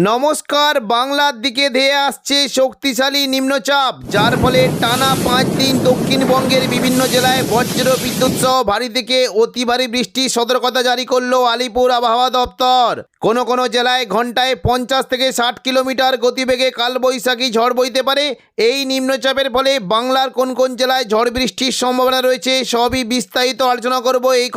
নমস্কার। বাংলার দিকে ধেয়ে আসছে শক্তিশালী নিম্নচাপ, যার ফলে টানা 5 দিন দক্ষিণবঙ্গের বিভিন্ন জেলায় বজ্র বিদ্যুৎ সহ ভারী থেকে অতি ভারী বৃষ্টির সতর্কতা জারি করলো আলিপুর আবহাওয়া দপ্তর। কোনো জেলায় ঘন্টায় 50 থেকে 60 কিলোমিটার গতিবেগে কালবৈশাখী ঝড় বইতে পারে। এই নিম্নচাপের ফলে বাংলার কোন জেলায় ঝড় বৃষ্টির সম্ভাবনা রয়েছে সবই বিস্তারিত আলোচনা করব এই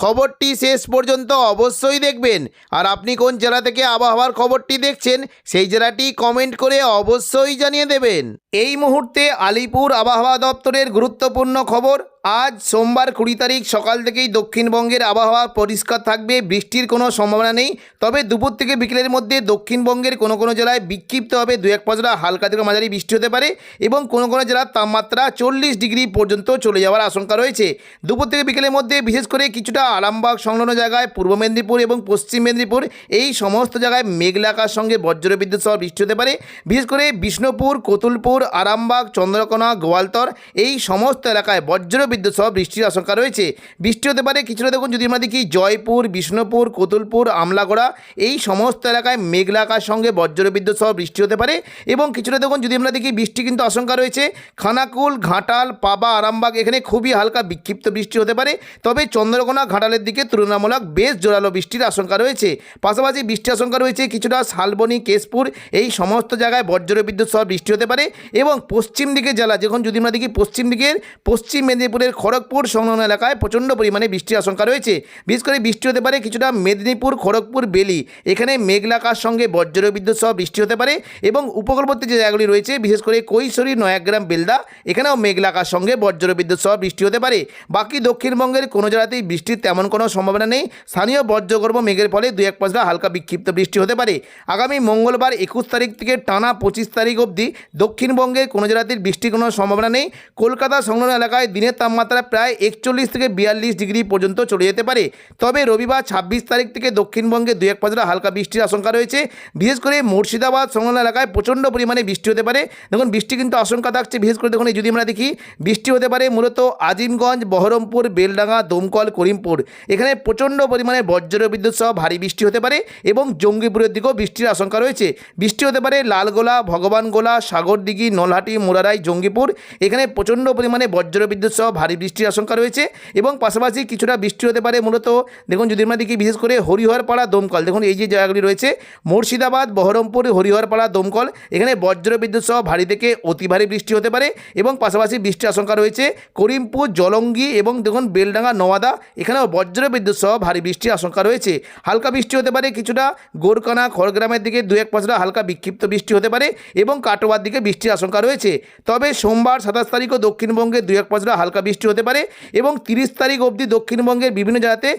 খবরটি শেষ পর্যন্ত অবশ্যই দেখবেন। আর আপনি কোন জেলা থেকে আবহাওয়ার খবরটি দেখছেন সেই জেলাটি কমেন্ট করে অবশ্যই জানিয়ে দেবেন। এই মুহূর্তে আলিপুর আবহাওয়া দপ্তরের গুরুত্বপূর্ণ খবর। আজ সোমবার 20 তারিখ সকাল থেকেই দক্ষিণবঙ্গের আবহাওয়া পরিষ্কার থাকবে, বৃষ্টির কোনো সম্ভাবনা নেই। তবে দুপুর থেকে বিকেলের মধ্যে দক্ষিণবঙ্গের কোনো জেলায় বিক্ষিপ্তভাবে 2-1 পশলা হালকা থেকে মাঝারি বৃষ্টি হতে পারে এবং কোনো জেলার তাপমাত্রা 40 ডিগ্রি পর্যন্ত চলে যাওয়ার আশঙ্কা রয়েছে। দুপুর থেকে বিকেলের মধ্যে বিশেষ করে কিছুটা আরামবাগ সংলগ্ন জায়গায়, পূর্ব মেদিনীপুর এবং পশ্চিম মেদিনীপুর এই সমস্ত জায়গায় মেঘলা আকাশের সঙ্গে বজ্রবিদ্যুৎ সহ বৃষ্টি হতে পারে। বিশেষ করে বিষ্ণুপুর, কতুলপুর, আরামবাগ, চন্দ্রকোনা, গোয়ালতর এই সমস্ত এলাকায় বজ্রবিদ্যুৎ সহ বৃষ্টির আশঙ্কা রয়েছে। বৃষ্টি হতে পারে কিছুটা, দেখুন যদি আমরা দেখি জয়পুর, বিষ্ণুপুর, কতুলপুর, আমলাগড়া এই সমস্ত এলাকায় মেঘলা আকাশের সঙ্গে বজ্রবিদ্যুৎ সহ বৃষ্টি হতে পারে এবং কিছুটা দেখুন যদি আমরা দেখি বৃষ্টি কিন্তু আশঙ্কা রয়েছে খানাকুল, ঘাটাল, পাবা, আরামবাগ এখানে খুবই হালকা বিক্ষিপ্ত বৃষ্টি হতে পারে। তবে চন্দ্রকোনা, ঘাটালের দিকে তুলনামূলক বেশ জোরালো বৃষ্টির আশঙ্কা রয়েছে। পাশাপাশি বৃষ্টির আশঙ্কা রয়েছে কিছুটা শালবনী, কেশপুর এই সমস্ত জায়গায় বজ্রবিদ্যুৎ সহ বৃষ্টি হতে পারে এবং পশ্চিম দিকের জেলা যখন যদি আমরা দেখি পশ্চিম দিকের পশ্চিম মেদিনীপুরের খড়গপুর সংলগ্ন এলাকায় প্রচণ্ড পরিমাণে বৃষ্টির আশঙ্কা রয়েছে। বিশেষ করে বৃষ্টি হতে পারে কিছুটা মেদিনীপুর, খড়গপুর, বেলি এখানে মেঘলা আকাশের সঙ্গে বজ্রবিদ্যুৎ সহ বৃষ্টি হতে পারে এবং উপকূলবর্তী যে জায়গাগুলি রয়েছে বিশেষ করে কৈশোরী, নয়াগ্রাম, বেলদা এখানেও মেঘলা আকাশের সঙ্গে বজ্রবিদ্যুৎ সহ বৃষ্টি হতে পারে। বাকি দক্ষিণবঙ্গের কোনো জেলাতেই বৃষ্টির তেমন কোনো সম্ভাবনা নেই। স্থানীয় বজ্রগর্ভ মেঘের ফলে 2-1 পশলা হালকা বিক্ষিপ্ত বৃষ্টি হতে পারে। আগামী মঙ্গলবার 21 তারিখ থেকে টানা 25 তারিখ অবধি দক্ষিণবঙ্গের কোনো জেলাতেই বৃষ্টির কোনো সম্ভাবনা নেই। কলকাতা সংলগ্ন এলাকায় দিনের তাপমাত্রা প্রায় 41 থেকে 42 ডিগ্রি পর্যন্ত চলে যেতে পারে। তবে রবিবার 26 তারিখ থেকে দক্ষিণবঙ্গে 2-1 পশলা হালকা বৃষ্টির আশঙ্কা রয়েছে। বিশেষ করে মুর্শিদাবাদ সংলগ্ন এলাকায় প্রচণ্ড পরিমাণে বৃষ্টি হতে পারে। দেখুন বৃষ্টি কিন্তু আশঙ্কা থাকছে। বিশেষ করে দেখুন যদি আমরা দেখি বৃষ্টি হতে পারে মূলত আজিমগঞ্জ, বহরমপুর, বেলডাঙ্গা, দমকল, করিমপুর এখানে প্রচণ্ড পরিমাণে বজ্রবিদ্যুৎ সহ ভারী বৃষ্টি হতে পারে এবং জঙ্গিপুরের দিকেও বৃষ্টির আশঙ্কা রয়েছে। বৃষ্টি হতে পারে লালগোলা, ভগবানগোলা, সাগরদিঘি, নলহাটি, মোরারাই, জঙ্গিপুর এখানে প্রচণ্ড পরিমাণে বজ্রবিদ্যুৎ সহ ভারী বৃষ্টির আশঙ্কা রয়েছে এবং পাশাপাশি কিছুটা বৃষ্টি হতে পারে মূলত দেখুন যদি আমরা দেখি বিশেষ করে হরিহরপাড়া, দমকল দেখুন এই যে জায়গাগুলি রয়েছে মুর্শিদাবাদ, বহরমপুর, হরিহরপাড়া, দমকল এখানে বজ্রবিদ্যুৎ সহ ভারী থেকে অতি ভারী বৃষ্টি হতে পারে এবং পাশাপাশি বৃষ্টির আশঙ্কা রয়েছে করিমপুর, জলঙ্গি এবং দেখুন বেলডাঙ্গা, নওয়াদা এখানেও বজ্রবিদ্যুৎ সহ ভারী বৃষ্টির আশঙ্কা রয়েছে। হালকা বৃষ্টি হতে পারে কিছুটা গোরকানা, খড়গ্রামের দিকে 2-1 পশলা হালকা বিক্ষিপ্ত বৃষ্টি হতে পারে এবং কাটোয়ার দিকে বৃষ্টির আশঙ্কা রয়েছে। তবে সোমবার 27 তারিখও দক্ষিণবঙ্গে 2-1 পশলা হালকা বৃষ্টি হতে পারে এবং 30 তারিখ অবধি দক্ষিণবঙ্গের বিভিন্ন জায়গাতে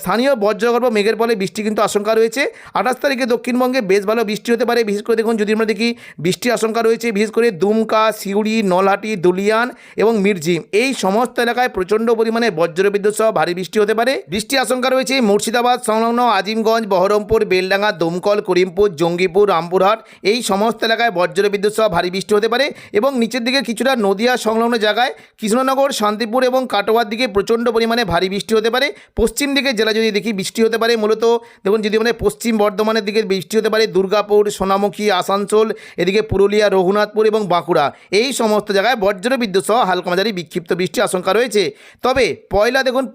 স্থানীয় বজ্রগর্ভ মেঘের ফলে বৃষ্টি কিন্তু আশঙ্কা রয়েছে। 28 তারিখে দক্ষিণবঙ্গে বেশ ভালো বৃষ্টি হতে পারে। বিশেষ করে দেখুন যদি আমরা দেখি বৃষ্টির আশঙ্কা রয়েছে বিশেষ করে দুমকা, সিউড়ি, নলহাটি, দুলিয়ান এবং মির্জিম এই সমস্ত এলাকায় প্রচণ্ড পরিমাণে বজ্রবিদ্যুৎ সহ ভারী বৃষ্টি হতে পারে। বৃষ্টির আশঙ্কা রয়েছে মুর্শিদাবাদ সংলগ্ন আজিমগঞ্জ, বহরমপুর, বেলডাঙ্গা, দমকল, করিমপুর, জঙ্গিপুর, রামপুরহাট এই সমস্ত এলাকায় বজ্রবিদ্যুৎ সহ ভারী বৃষ্টি হতে পারে এবং নিচের দিকে কিছুটা নদিয়া সংলগ্ন জায়গায় কৃষ্ণনগর, শান্তিপুর এবং কাটোয়ার দিকে প্রচণ্ড পরিমাণে ভারী বৃষ্টি হতে পারে। পশ্চিম দিকের জেলা যদি দেখি বৃষ্টি হতে পারে মূলত দেখুন যদি মানে পশ্চিম বর্ধমানের দিকে বৃষ্টি হতে পারে দুর্গাপুর, সোনামুখী, আসানসোল এদিকে পুরুলিয়া, রঘুনাথপুর এবং বাঁকুড়া এই সমস্ত জায়গায় বজ্রবিদ্যুৎ সহ হালকা মাঝারি বিক্ষিপ্ত বৃষ্টির আশঙ্কা রয়েছে। তবে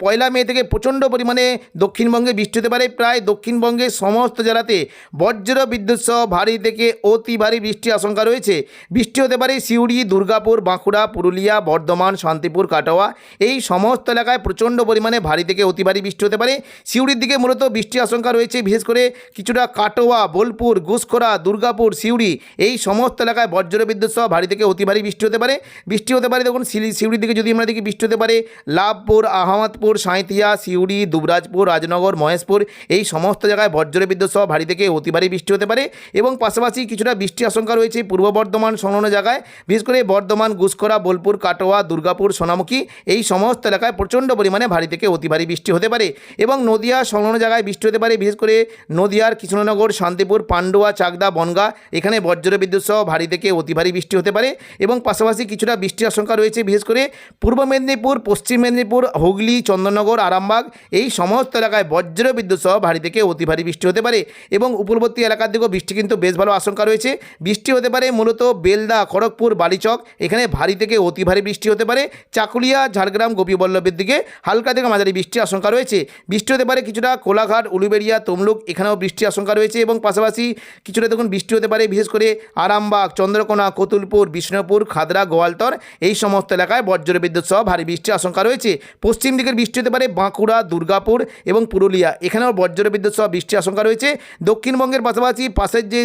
পয়লা মে থেকে প্রচণ্ড পরিমাণে দক্ষিণবঙ্গে বৃষ্টি হতে পারে। প্রায় দক্ষিণবঙ্গের সমস্ত জেলাতে বজ্রবিদ্যুৎ সহ ভারী থেকে অতি ভারী বৃষ্টির আশঙ্কা রয়েছে। বৃষ্টি হতে পারে সিউড়ি, দুর্গাপুর, বাঁকুড়া, পুরুলিয়া, বর্ধমান, শান্তিপুর, কাটোয়া এই সমস্ত এলাকায় প্রচণ্ড পরিমাণে ভারী থেকে অতি ভারী বৃষ্টি হতে পারে। সিউড়ির দিকে মূলত বৃষ্টির আশঙ্কা রয়েছে বিশেষ করে কিছুটা কাটোয়া, বোলপুর, গুসকরা, দুর্গাপুর, সিউড়ি এই সমস্ত এলাকায় বজ্রবিদ্যুৎ সহ ভারী থেকে অতি ভারী বৃষ্টি হতে পারে। দেখুন সিউড়ির দিকে যদি আমরা দেখি বৃষ্টি হতে পারে লাভপুর, আহমদপুর, সাঁইথিয়া, সিউড়ি, দুবরাজপুর, রাজনগর, মহেশপুর এই সমস্ত জায়গায় বজ্রবিদ্যুৎ সহ ভারী থেকে অতি ভারী বৃষ্টি হতে পারে এবং পাশাপাশি কিছুটা বৃষ্টির আশঙ্কা রয়েছে পূর্ব বর্ধমান সংলগ্ন জায়গায় বিশেষ করে বর্ধমান, গুসকরা, বোলপুর, কাটোয়া, দুর্গাপুর, সোনামুখী দিঘি এই সমস্ত এলাকায় প্রচণ্ড পরিমাণে ভারী থেকে অতি ভারী বৃষ্টি হতে পারে এবং নদিয়া সংলগ্ন জায়গায় বৃষ্টি হতে পারে। বিশেষ করে নদিয়ার কৃষ্ণনগর, শান্তিপুর, পান্ডুয়া, চাকদা, বনগাঁ এখানে বজ্রবিদ্যুৎ সহ ভারী থেকে অতি ভারী বৃষ্টি হতে পারে এবং পাশাপাশি কিছুটা বৃষ্টির আশঙ্কা রয়েছে বিশেষ করে পূর্ব মেদিনীপুর, পশ্চিম মেদিনীপুর, হুগলি, চন্দননগর, আরামবাগ এই সমস্ত এলাকায় বজ্রবিদ্যুৎ সহ ভারী থেকে অতি ভারী বৃষ্টি হতে পারে এবং উপকূলবর্তী এলাকার দিকেও বৃষ্টি কিন্তু বেশ ভালো আশঙ্কা রয়েছে। বৃষ্টি হতে পারে মূলত বেলদা, খড়গপুর, বালিচক এখানে ভারী থেকে অতি ভারী বৃষ্টি হতে পারে। চাকুলিয়া, ঝাড়গ্রাম, গোপীবল্লভের দিকে হালকা থেকে মাঝারি বৃষ্টির আশঙ্কা রয়েছে। বৃষ্টি হতে পারে কিছুটা কোলাঘাট, উলুবেড়িয়া, তমলুক এখানেও বৃষ্টির আশঙ্কা রয়েছে এবং পাশাপাশি কিছুটা দেখুন বৃষ্টি হতে পারে বিশেষ করে আরামবাগ, চন্দ্রকোনা, কতুলপুর, বিষ্ণুপুর, খাদরা, গোয়ালতর এই সমস্ত এলাকায় বজ্রবিদ্যুৎ সহ ভারী বৃষ্টির আশঙ্কা রয়েছে। পশ্চিম দিকের বৃষ্টি হতে পারে বাঁকুড়া, দুর্গাপুর এবং পুরুলিয়া এখানেও বজ্রবিদ্যুৎ সহ বৃষ্টির আশঙ্কা রয়েছে। দক্ষিণবঙ্গের পাশাপাশি পাশের যে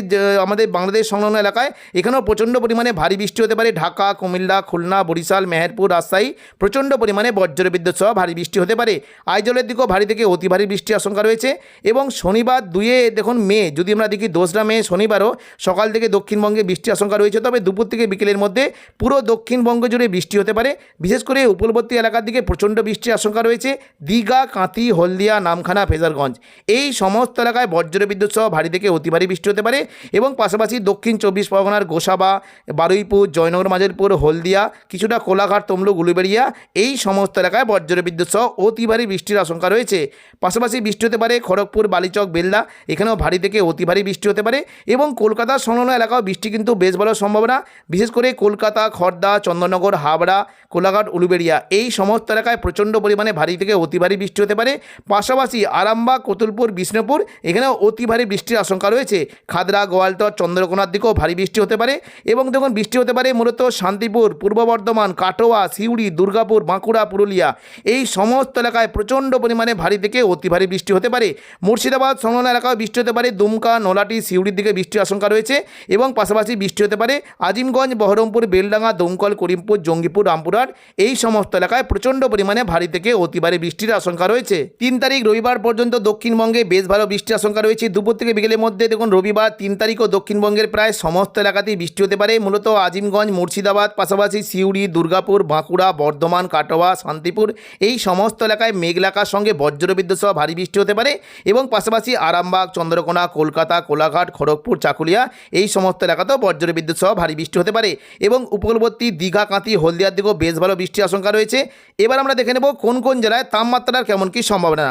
আমাদের বাংলাদেশ সংলগ্ন এলাকায় এখানেও প্রচণ্ড পরিমাণে ভারী বৃষ্টি হতে পারে। ঢাকা, কুমিল্লা, খুলনা, বরিশাল, মেহেরপুর, রাজশাহী প্রচণ্ড পরিমাণে বজ্রবিদ্যুৎ সহ ভারী বৃষ্টি হতে পারে। আইজলের দিকেও ভারী থেকে অতি ভারী বৃষ্টির আশঙ্কা রয়েছে এবং শনিবার 2 দেখুন মে যদি আমরা দেখি 2রা মে শনিবারও সকাল থেকে দক্ষিণবঙ্গে বৃষ্টির আশঙ্কা রয়েছে, তবে দুপুর থেকে বিকেলের মধ্যে পুরো দক্ষিণবঙ্গ জুড়ে বৃষ্টি হতে পারে। বিশেষ করে উপকূলবর্তী এলাকার দিকে প্রচণ্ড বৃষ্টির আশঙ্কা রয়েছে। দীঘা, কাঁথি, হলদিয়া, নামখানা, ফেজারগঞ্জ এই সমস্ত এলাকায় বজ্রবিদ্যুৎ সহ ভারী থেকে অতি ভারী বৃষ্টি হতে পারে এবং পাশাপাশি দক্ষিণ 24 পরগনার গোসাবা, বারুইপুর, জয়নগর, মাঝেরপুর, হলদিয়া, কিছুটা কোলাঘাট, তমলুক, উলুবেড়িয়া এই সমস্ত এলাকায় বজ্রবিদ্যুৎ সহ অতি ভারী বৃষ্টির আশঙ্কা রয়েছে। পাশাপাশি বৃষ্টি হতে পারে খড়গপুর, বালিচক, বেলদা এখানেও ভারী থেকে অতি ভারী বৃষ্টি হতে পারে এবং কলকাতার সংলগ্ন এলাকাও বৃষ্টি কিন্তু বেশ ভালো সম্ভাবনা। বিশেষ করে কলকাতা, খড়দা, চন্দননগর, হাবড়া, কোলাঘাট, উলুবেড়িয়া এই সমস্ত এলাকায় প্রচণ্ড পরিমাণে ভারী থেকে অতি ভারী বৃষ্টি হতে পারে। পাশাপাশি আরামবাগ, কতুলপুর, বিষ্ণুপুর এখানেও অতি ভারী বৃষ্টির আশঙ্কা রয়েছে। খাদরা, গোয়ালতর, চন্দ্রকোনার দিকেও ভারী বৃষ্টি হতে পারে এবং দেখুন বৃষ্টি হতে পারে মূলত শান্তিপুর, পূর্ব বর্ধমান, কাটোয়া, সিউড়ি, দুর্গাপুর, বাঁকুড়া, পুরুলিয়া এই সমস্ত এলাকায় প্রচণ্ড পরিমাণে ভারী থেকে অতি ভারী বৃষ্টি হতে পারে। মুর্শিদাবাদ সংলগ্ন এলাকায় বৃষ্টি হতে পারে। দুমকা, নলাটি, সিউড়ির দিকে বৃষ্টির আশঙ্কা রয়েছে এবং পাশাপাশি বৃষ্টি হতে পারে আজিমগঞ্জ, বহরমপুর, বেলডাঙ্গা, দমকল, করিমপুর, জঙ্গিপুর, রামপুরহাট এই সমস্ত এলাকায় প্রচণ্ড পরিমাণে ভারী থেকে অতি ভারী বৃষ্টির আশঙ্কা রয়েছে। 3 তারিখ রবিবার পর্যন্ত দক্ষিণবঙ্গে বেশ ভালো বৃষ্টির আশঙ্কা রয়েছে। দুপুর থেকে বিকেলের মধ্যে দেখুন রবিবার 3 তারিখও দক্ষিণবঙ্গের প্রায় সমস্ত এলাকাতেই বৃষ্টি হতে পারে। মূলত আজিমগঞ্জ, মুর্শিদাবাদ, পাশাপাশি সিউড়ি, দুর্গাপুর, বাঁকুড়া, বর্ধমান, কাটোয়া, শান্তিপুর এই সমস্ত এলাকায় মেঘলাকার সঙ্গে বজ্রবিদ্যুৎ সহ ভারী বৃষ্টি হতে পারে এবং পাশাপাশি আরামবাগ, চন্দ্রকোনা, কলকাতা, কোলাঘাট, খড়গপুর, চাকুলিয়া এই সমস্ত এলাকাতেও বজ্রবিদ্যুৎ সহ ভারী বৃষ্টি হতে পারে এবং উপকূলবর্তী দীঘা, কাঁথি, হলদিয়ার দিকেও বেশ ভালো বৃষ্টির আশঙ্কা রয়েছে। এবার আমরা দেখে নেব কোন কোন জেলায় তাপমাত্রার কেমন কী সম্ভাবনা।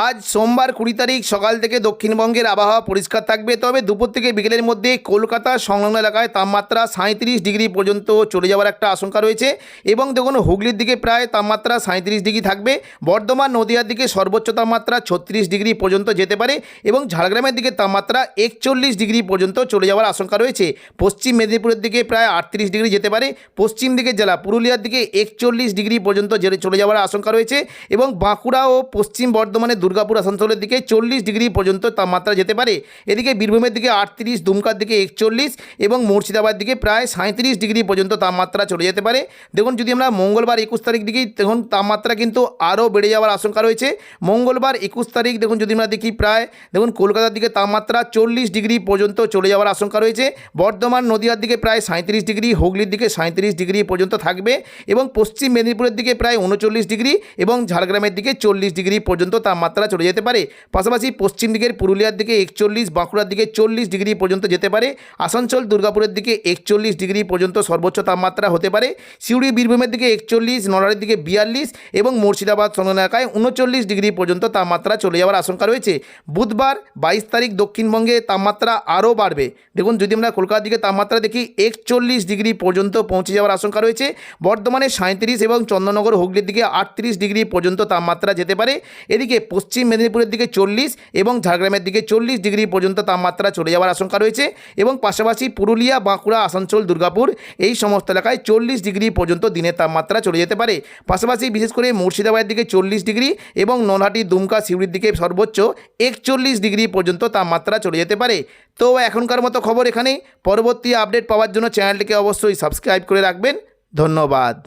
আজ সোমবার 20 তারিখ সকাল থেকে দক্ষিণবঙ্গের আবহাওয়া পরিষ্কার থাকবে, তবে দুপুর থেকে বিকেলের মধ্যে কলকাতা সংলগ্ন এলাকায় তাপমাত্রা 37 ডিগ্রি পর্যন্ত চলে যাওয়ার একটা আশঙ্কা রয়েছে এবং দেখুন হুগলির দিকে প্রায় তাপমাত্রা 37 ডিগ্রি থাকবে। বর্ধমান, নদিয়ার দিকে সর্বোচ্চ তাপমাত্রা 36 ডিগ্রি পর্যন্ত যেতে পারে এবং ঝাড়গ্রামের দিকে তাপমাত্রা 41 ডিগ্রি পর্যন্ত চলে যাওয়ার আশঙ্কা রয়েছে। পশ্চিম মেদিনীপুরের দিকে প্রায় 38 ডিগ্রি যেতে পারে। পশ্চিম দিকের জেলা পুরুলিয়ার দিকে 41 ডিগ্রি পর্যন্ত চলে যাওয়ার আশঙ্কা রয়েছে এবং বাঁকুড়া ও পশ্চিম বর্ধমানের দুর্গাপুর, আসানসোলের দিকে 40 ডিগ্রি পর্যন্ত তাপমাত্রা যেতে পারে। এদিকে বীরভূমের দিকে 38, দুমকার দিকে 41 এবং মুর্শিদাবাদ দিকে প্রায় 37 ডিগ্রি পর্যন্ত তাপমাত্রা চলে যেতে পারে। দেখুন যদি আমরা মঙ্গলবার 21 তারিখ দিকেই দেখুন তাপমাত্রা কিন্তু আরও বেড়ে যাওয়ার আশঙ্কা রয়েছে। মঙ্গলবার 21 তারিখ দেখুন যদি আমরা দেখি প্রায় দেখুন কলকাতার দিকে তাপমাত্রা 40 ডিগ্রি পর্যন্ত চলে যাওয়ার আশঙ্কা রয়েছে। বর্ধমান, নদিয়ার দিকে প্রায় 37 ডিগ্রি, হুগলির দিকে 37 ডিগ্রি পর্যন্ত থাকবে এবং পশ্চিম মেদিনীপুরের দিকে প্রায় 39 ডিগ্রি এবং ঝাড়গ্রামের দিকে 40 ডিগ্রি পর্যন্ত তাপমাত্রা চলে যেতে পারে। পাশাপাশি পশ্চিম দিকের পুরুলিয়ার দিকে 41, বাঁকুড়ার দিকে 40 ডিগ্রি পর্যন্ত যেতে পারে। আসানসোল, দুর্গাপুরের দিকে 41 ডিগ্রি পর্যন্ত সর্বোচ্চ তাপমাত্রা হতে পারে। সিউড়ি, বীরভূমের দিকে 41, নড়াইলের দিকে 42 এবং মুর্শিদাবাদ সংলগ্ন এলাকায় 39 ডিগ্রি পর্যন্ত তাপমাত্রা চলে যাওয়ার আশঙ্কা রয়েছে। বুধবার 22 তারিখ দক্ষিণবঙ্গে তাপমাত্রা আরও বাড়বে। দেখুন যদি আমরা কলকাতার দিকে তাপমাত্রা দেখি 41 ডিগ্রি পর্যন্ত পৌঁছে যাওয়ার আশঙ্কা রয়েছে। বর্ধমানে 37 এবং চন্দননগর, হুগলির দিকে 38 ডিগ্রি পর্যন্ত তাপমাত্রা যেতে পারে। এদিকে পশ্চিম মেদিনীপুরের দিকে 40 এবং ঝাড়গ্রামের দিকে 40 ডিগ্রি পর্যন্ত তাপমাত্রা চলে যাওয়ার আশঙ্কা রয়েছে এবং পাশাপাশি পুরুলিয়া, বাঁকুড়া, আসানসোল, দুর্গাপুর এই সমস্ত এলাকায় 40 ডিগ্রি পর্যন্ত দিনের তাপমাত্রা চলে যেতে পারে। পাশাপাশি বিশেষ করে মুর্শিদাবাদের দিকে 40 ডিগ্রি এবং নলহাটি, দুমকা, সিউড়ির দিকে সর্বোচ্চ 41 ডিগ্রি পর্যন্ত তাপমাত্রা চলে যেতে পারে। তো এখনকার মতো খবর এখানেই। পরবর্তী আপডেট পাওয়ার জন্য চ্যানেলটিকে অবশ্যই সাবস্ক্রাইব করে রাখবেন। ধন্যবাদ।